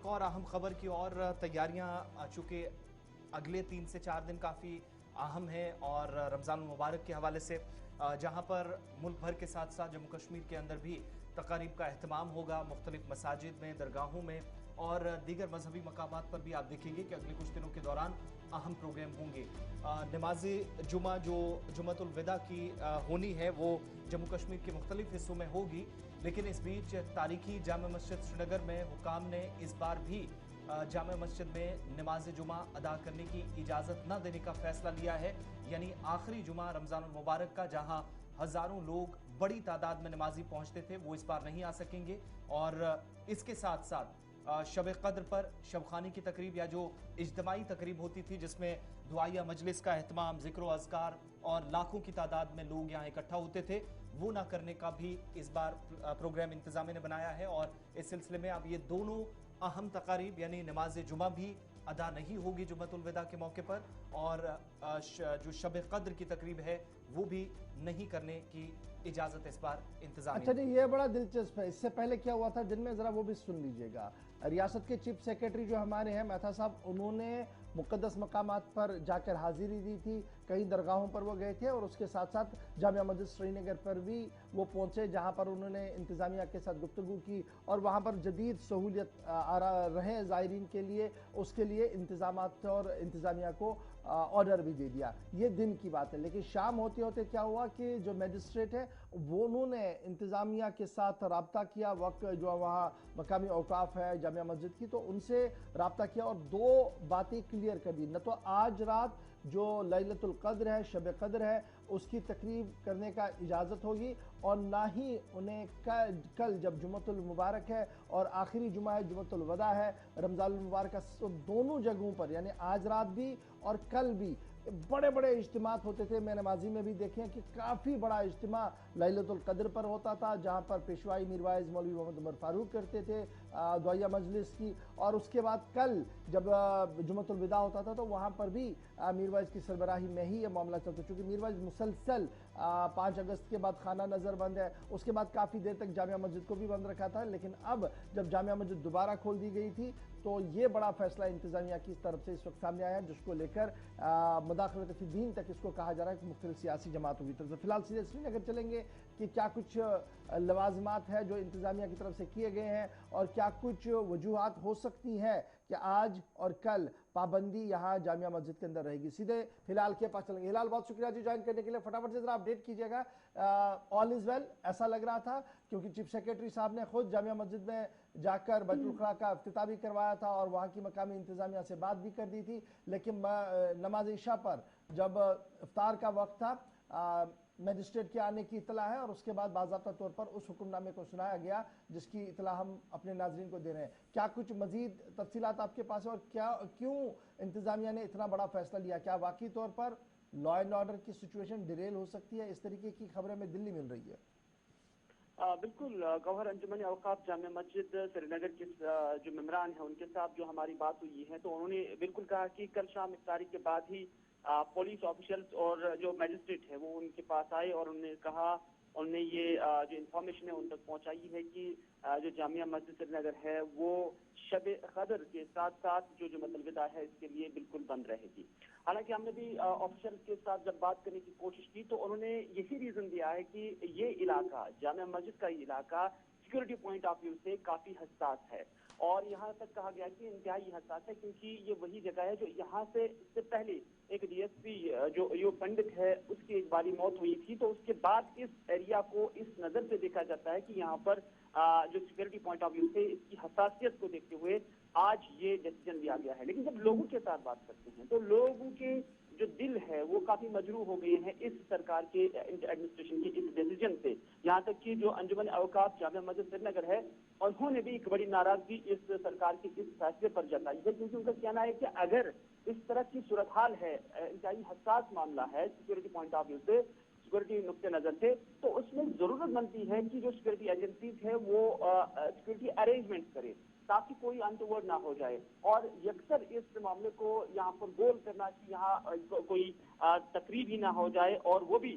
ایک اور اہم خبر کی اور تیاریاں چونکہ اگلے 3 سے 4 دن کافی اہم ہیں اور رمضان المبارک کے حوالے سے جہاں پر ملک بھر کے ساتھ ساتھ جموں کشمیر کے اندر بھی تقاریب کا اہتمام ہوگا مختلف مساجد میں درگاہوں میں اور دیگر مذہبی مقامات پر بھی آپ دیکھیں گے کہ اگلے کچھ دنوں کے دوران اہم پروگرام ہوں گے. نماز جمعہ جو جمعۃ الوداع کی ہونی ہے وہ جموں کشمیر کے مختلف حصوں میں ہوگی، لیکن اس بیچ تاریخی جامع مسجد سری نگر میں حکام نے اس بار بھی جامع مسجد میں نماز جمعہ ادا کرنے کی اجازت نہ دینے کا فیصلہ لیا ہے. یعنی آخری جمعہ رمضان المبارک کا جہاں ہزاروں لوگ بڑی تعداد میں نمازی پہنچتے تھے وہ اس بار نہیں آ سکیں گے، اور اس کے ساتھ ساتھ شب قدر پر شب خوانی کی تقریب یا جو اجتماعی تقریب ہوتی تھی جس میں دعائیہ مجلس کا اہتمام، ذکر و اذکار اور لاکھوں کی تعداد میں لوگ یہاں اکٹھا ہوتے تھے، وہ نہ کرنے کا بھی اس بار پروگرام انتظامیہ نے بنایا ہے. اور اس سلسلے میں اب یہ دونوں اہم تقاریب یعنی نماز جمعہ بھی ادا نہیں ہوگی جمعۃ الوداع کے موقع پر، اور جو شب قدر کی تقریب ہے وہ بھی نہیں کرنے کی اجازت اس بار انتظامیہ. اچھا جی، یہ بڑا دلچسپ ہے. اس سے پہلے کیا ہوا تھا جن میں ذرا وہ بھی سن لیجئے گا. ریاست کے چیف سیکریٹری جو ہمارے ہیں میتھا صاحب، انہوں نے مقدس مقامات پر جا کر حاضری دی تھی، کئی درگاہوں پر وہ گئے تھے اور اس کے ساتھ ساتھ جامع مسجد سری نگر پر بھی وہ پہنچے جہاں پر انہوں نے انتظامیہ کے ساتھ گفتگو کی اور وہاں پر جدید سہولیت رہے زائرین کے لیے، اس کے لیے انتظامات اور انتظامیہ کو آرڈر بھی دے دیا. یہ دن کی بات ہے. لیکن شام ہوتے ہوتے کیا ہوا کہ جو میجسٹریٹ ہے وہ انہوں نے انتظامیہ کے ساتھ رابطہ کیا، وقت جو وہاں مقامی اوقاف ہے جامعہ مسجد کی، تو ان سے رابطہ کیا اور دو باتیں کلیئر کر دی. نہ تو آج رات جو لیلۃ القدر ہے، شب قدر ہے، اس کی تقریب کرنے کا اجازت ہوگی، اور نہ ہی انہیں کل جب جمعۃ المبارک ہے اور آخری جمعہ ہے جمعۃ الوداع ہے رمضان المبارک، دونوں جگہوں پر یعنی آج رات بھی اور کل بھی بڑے بڑے اجتماعات ہوتے تھے. میں نمازی میں بھی دیکھیں کہ کافی بڑا اجتماع لیلۃ القدر پر ہوتا تھا جہاں پر پیشوائی میروائز مولوی محمد عمر فاروق کرتے تھے دعائیہ مجلس کی، اور اس کے بعد کل جب جمعۃ الوداع ہوتا تھا تو وہاں پر بھی میروائز کی سربراہی میں ہی یہ معاملہ چلتا. چونکہ میروائز مسلسل 5 اگست کے بعد خانہ نظر بند ہے، اس کے بعد کافی دیر تک جامعہ مسجد کو بھی بند رکھا تھا، لیکن اب جب جامعہ مسجد دوبارہ کھول دی گئی تھی تو یہ بڑا فیصلہ انتظامیہ کی طرف سے اس وقت سامنے آیا جس کو لے کر مداخلت فی الدین تک اس کو کہا جا رہا ہے کہ مختلف سیاسی جماعتوں کی طرف سے. فی الحال سیدھے سری نگر چلیں گے کہ کیا کچھ لوازمات ہے جو انتظامیہ کی طرف سے کیے گئے ہیں اور کیا کچھ وجوہات ہو سکتی ہیں کہ آج اور کل پابندی یہاں جامعہ مسجد کے اندر رہے گی. سیدھے ہلال کے پاس چلیں گے. ہلال، بہت شکریہ جی جوائن کرنے کے لیے. فٹافٹ سے ذرا اپڈیٹ کیجئے گا. آل از ویل ایسا لگ رہا تھا کیونکہ چیف سیکریٹری صاحب نے خود جامعہ مسجد میں جا کر بیت الخلا کا افتتاح بھی کروایا تھا اور وہاں کی مقامی انتظامیہ سے بات بھی کر دی تھی، لیکن نماز عشاء پر جب افطار کا وقت تھا میجسٹریٹ کے آنے کی اطلاع ہے اور اس کے بعد باضابطہ طور پر اس حکم نامے کو سنایا گیا جس کی اطلاع ہم اپنے ناظرین کو دے رہے ہیں. کیا کچھ مزید تفصیلات آپ کے پاس ہے اور کیوں انتظامیہ نے اتنا بڑا فیصلہ لیا؟ کیا واقعی طور پر لا اینڈ آرڈر کی سچویشن ڈیریل ہو سکتی ہے؟ اس طریقے کی خبریں میں دلی مل رہی ہے. بالکل گوہر، انجمن اوقاف جامع مسجد سری نگر کے جو ممبران ہیں ان کے ساتھ جو ہماری بات ہوئی ہے تو انہوں نے بالکل کہا کہ کل شام افطاری کے بعد ہی پولیس آفیشلز اور جو میجسٹریٹ ہے وہ ان کے پاس آئے اور انہوں نے کہا، انہوں نے یہ جو انفارمیشن ہے ان تک پہنچائی ہے کہ جو جامعہ مسجد سری نگر ہے وہ شب قدر کے ساتھ ساتھ جو جمعۃ الوداع ہے اس کے لیے بالکل بند رہے گی. حالانکہ ہم نے بھی آفیسر کے ساتھ جب بات کرنے کی کوشش کی تو انہوں نے یہی ریزن دیا ہے کہ یہ علاقہ جامعہ مسجد کا علاقہ سیکورٹی پوائنٹ آف ویو سے کافی حساس ہے، اور یہاں تک کہا گیا کہ انتہائی حساس ہے کیونکہ یہ وہی جگہ ہے جو یہاں سے اس سے پہلے ایک ڈی ایس پی جو ایو پنڈت ہے اس کی ایک باری موت ہوئی تھی، تو اس کے بعد اس ایریا کو اس نظر سے دیکھا جاتا ہے کہ یہاں پر جو سیکورٹی پوائنٹ آف ویو سے اس کی حساسیت کو دیکھتے ہوئے آج یہ ڈیسیجن لیا گیا ہے. لیکن جب لوگوں کے ساتھ بات کرتے ہیں تو لوگوں کے جو دل ہے وہ کافی مجروح ہو گئے ہیں اس سرکار کے ایڈمنسٹریشن کے اس ڈیسیجن سے. یہاں تک کہ جو انجمن اوقاف جامع مسجد سری نگر ہے انہوں نے بھی ایک بڑی ناراضگی اس سرکار کے اس فیصلے پر جتائی ہے، کیونکہ ان کا کہنا ہے کہ اگر اس طرح کی صورتحال ہے، انتہائی حساس معاملہ ہے سیکورٹی پوائنٹ آف ویو سے، سیکورٹی نقطۂ نظر سے، تو اس میں ضرورت بنتی ہے کہ جو سیکورٹی ایجنسیز ہے وہ سیکورٹی ارینجمنٹ کرے تاکہ کوئی انٹورڈ نہ ہو جائے، اور یکسر اس معاملے کو یہاں پر گول کرنا کہ یہاں کوئی تقریب ہی نہ ہو جائے، اور وہ بھی